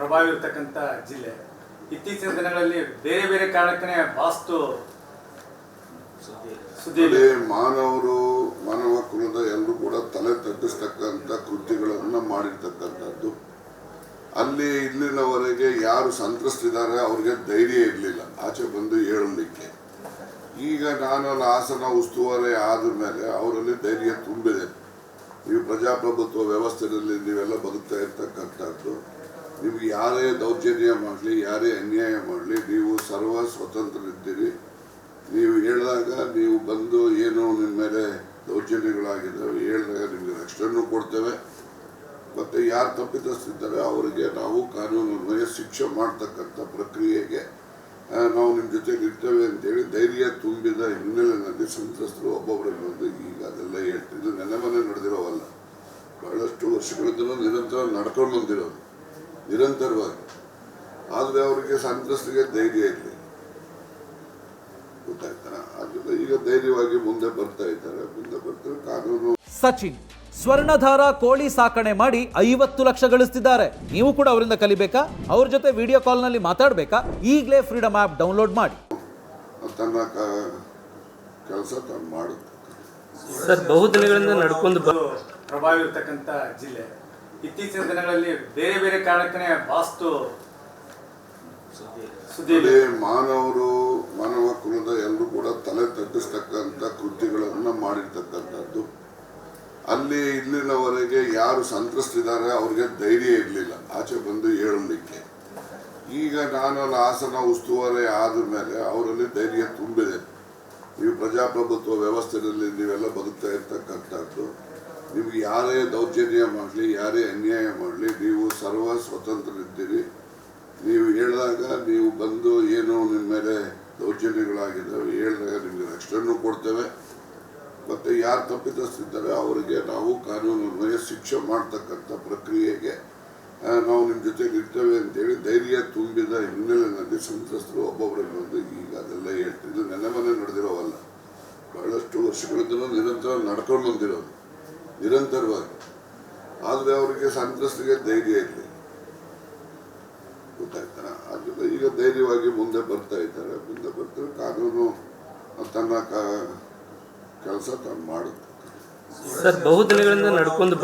ಪ್ರಭಾವ ಇರತಕ್ಕಂಥ ಜಿಲ್ಲೆ. ಇತ್ತೀಚಿನ ದಿನಗಳಲ್ಲಿ ಬೇರೆ ಬೇರೆ ಕಾರಣಕ್ಕೇ ಬಹಳಷ್ಟು ಸುದ್ದಿ ಮಾನವ ಕುಲದ ಎಲ್ಲರೂ ಕೂಡ ತಲೆ ತಗ್ಗಿಸ್ತಕ್ಕಂಥ ಕೃತ್ಯಗಳನ್ನು ಮಾಡಿರ್ತಕ್ಕಂಥದ್ದು. ಅಲ್ಲಿ ಇಲ್ಲಿನವರೆಗೆ ಯಾರು ಸಂತ್ರಸ್ತಿದ್ದಾರೆ ಅವ್ರಿಗೆ ಧೈರ್ಯ ಇರಲಿಲ್ಲ ಆಚೆ ಬಂದು ಹೇಳಲಿಕ್ಕೆ. ಈಗ ನಾನು ಹಾಸನ ಉಸ್ತುವಾರಿ ಆದ ಮೇಲೆ ಅವರಲ್ಲಿ ಧೈರ್ಯ ತುಂಬಿದೆ. ನೀವು ಪ್ರಜಾಪ್ರಭುತ್ವ ವ್ಯವಸ್ಥೆಯಲ್ಲಿ ನೀವೆಲ್ಲ ಬದುಕ್ತಾ ಇರ್ತಕ್ಕಂಥದ್ದು. ನಿಮ್ಗೆ ಯಾರೇ ದೌರ್ಜನ್ಯ ಮಾಡಲಿ, ಯಾರೇ ಅನ್ಯಾಯ ಮಾಡಲಿ, ನೀವು ಸರ್ವ ಸ್ವತಂತ್ರರಿದ್ದೀರಿ. ನೀವು ಹೇಳಿದಾಗ ನೀವು ಬಂದು ಏನು ನಿಮ್ಮ ಮೇಲೆ ದೌರ್ಜನ್ಯಗಳಾಗಿದ್ದಾವೆ ಹೇಳಿದಾಗ ನಿಮಗೆ ರಕ್ಷಣೆಯನ್ನು ಕೊಡ್ತೇವೆ. ಮತ್ತು ಯಾರು ತಪ್ಪಿತಸ್ಥರಿದ್ದಾರೆ ಅವರಿಗೆ ನಾವು ಕಾನೂನನ್ವಯ ಶಿಕ್ಷೆ ಮಾಡ್ತಕ್ಕಂಥ ಪ್ರಕ್ರಿಯೆಗೆ ನಾವು ನಿಮ್ಮ ಜೊತೆಗೆ ಇರ್ತೇವೆ ಅಂತೇಳಿ ಧೈರ್ಯ ತುಂಬಿದ ಹಿನ್ನೆಲೆಯಲ್ಲಿ ಸಂತ್ರಸ್ತರು ಒಬ್ಬೊಬ್ಬರಿಗೆ ಬಂದು ಈಗ ಅದೆಲ್ಲ ಹೇಳ್ತಿದ್ದು ನೆನ್ನೆ ಮನೆ ನಡೆದಿರೋವಲ್ಲ, ಬಹಳಷ್ಟು ವರ್ಷಗಳಿಂದ ನಿರಂತರ ನಡ್ಕೊಂಡು ಬಂದಿರೋದು ನಿರಂತರವಾಗಿ. ಆದರೆ ಅವರಿಗೆ ಸಂತ್ರಸ್ತರಿಗೆ ಧೈರ್ಯ ಇರಲಿ, ಗೊತ್ತಾಯ್ತಾ? ಅದರಿಂದ ಈಗ ಧೈರ್ಯವಾಗಿ ಮುಂದೆ ಬರ್ತಾ ಇದ್ದಾರೆ. ಮುಂದೆ ಬರ್ತಾರೆ ಕಾನೂನು. ಸಚಿನ್ ಸ್ವರ್ಣಧಾರ ಕೋಳಿ ಸಾಕಣೆ ಮಾಡಿ 50 ಲಕ್ಷ ಗಳಿಸ್ತಿದ್ದಾರೆ. ನೀವು ಕೂಡ ಅವರಿಂದ ಕಲಿಬೇಕಾ? ಅವ್ರ ಜೊತೆ ವಿಡಿಯೋ ಕಾಲ್ನಲ್ಲಿ ಮಾತಾಡಬೇಕಾ? ಈಗಲೇ ಫ್ರೀಡಮ್ ಆ್ಯಪ್ ಡೌನ್ಲೋಡ್ ಮಾಡಿ. ತನ್ನ ಕೆಲಸ ತಾನು ಮಾಡುತ್ತೆ ಸರ್. ಬಹುದಿನಗಳಿಂದ ನಡ್ಕೊಂಡು ಪ್ರಭಾವ ಇರತಕ್ಕಂಥ ಜಿಲ್ಲೆ. ಇತ್ತೀಚಿನ ದಿನಗಳಲ್ಲಿ ಬೇರೆ ಬೇರೆ ಕಾರಣಕ್ಕೇ ಬಹಳಷ್ಟು ಸುದ್ದಿ ಮಾನವ ಕುಲದ ಎಲ್ಲರೂ ಕೂಡ ತಲೆ ತಗ್ಗಿಸ್ತಕ್ಕಂಥ ಕೃತ್ಯಗಳನ್ನು ಮಾಡಿರ್ತಕ್ಕಂಥದ್ದು. ಅಲ್ಲಿ ಇಲ್ಲಿನವರೆಗೆ ಯಾರು ಸಂತ್ರಸ್ತಿದ್ದಾರೆ ಅವ್ರಿಗೆ ಧೈರ್ಯ ಇರಲಿಲ್ಲ ಆಚೆ ಬಂದು ಹೇಳಲಿಕ್ಕೆ. ಈಗ ನಾನು ಹಾಸನ ಉಸ್ತುವಾರಿ ಆದ ಮೇಲೆ ಅವರಲ್ಲಿ ಧೈರ್ಯ ತುಂಬಿದೆ. ನೀವು ಪ್ರಜಾಪ್ರಭುತ್ವ ವ್ಯವಸ್ಥೆಯಲ್ಲಿ ನೀವೆಲ್ಲ ಬದುಕ್ತಾ ಇರ್ತಕ್ಕಂಥದ್ದು. ನಿಮ್ಗೆ ಯಾರೇ ದೌರ್ಜನ್ಯ ಮಾಡಲಿ, ಯಾರೇ ಅನ್ಯಾಯ ಮಾಡಲಿ, ನೀವು ಸರ್ವ ಸ್ವತಂತ್ರರಿದ್ದೀರಿ. ನೀವು ಹೇಳಿದಾಗ ನೀವು ಬಂದು ಏನು ನಿಮ್ಮ ಮೇಲೆ ದೌರ್ಜನ್ಯಗಳಾಗಿದ್ದಾವೆ ಹೇಳಿದಾಗ ನಿಮಗೆ ರಕ್ಷಣೆಯನ್ನು ಕೊಡ್ತೇವೆ. ಮತ್ತು ಯಾರು ತಪ್ಪಿತಸ್ಥರಿದ್ದಾರೆ ಅವರಿಗೆ ನಾವು ಕಾನೂನನ್ವಯ ಶಿಕ್ಷೆ ಮಾಡ್ತಕ್ಕಂಥ ಪ್ರಕ್ರಿಯೆಗೆ ನಾವು ನಿಮ್ಮ ಜೊತೆಗೆ ಇರ್ತೇವೆ ಅಂತೇಳಿ ಧೈರ್ಯ ತುಂಬಿದ ಹಿನ್ನೆಲೆಯಲ್ಲಿ ಸಂತ್ರಸ್ತರು ಒಬ್ಬೊಬ್ಬರಿಗೆ ಬಂದು ಈಗ ಅದೆಲ್ಲ ಹೇಳ್ತಿದ್ದು ನೆನ್ನೆ ಮನೆ ನಡೆದಿರೋವಲ್ಲ, ಬಹಳಷ್ಟು ವರ್ಷಗಳಿಂದ ನಿರಂತರ ನಡ್ಕೊಂಡು ಬಂದಿರೋದು ನಿರಂತರವಾಗಿ. ಆದರೆ ಅವರಿಗೆ ಸಂತ್ರಸ್ತರಿಗೆ ಧೈರ್ಯ ಇರಲಿ, ಗೊತ್ತಾಯ್ತಾ? ಅದರಿಂದ ಈಗ ಧೈರ್ಯವಾಗಿ ಮುಂದೆ ಬರ್ತಾ ಇದ್ದಾರೆ. ಮುಂದೆ ಬರ್ತಾರೆ ಕಾನೂನು ತನ್ನ ಕೆಲಸ ತಾನು ಮಾಡುತ್ತೆ ಸರ್. ಬಹುದಿನಗಳಿಂದ ನಡ್ಕೊಂಡು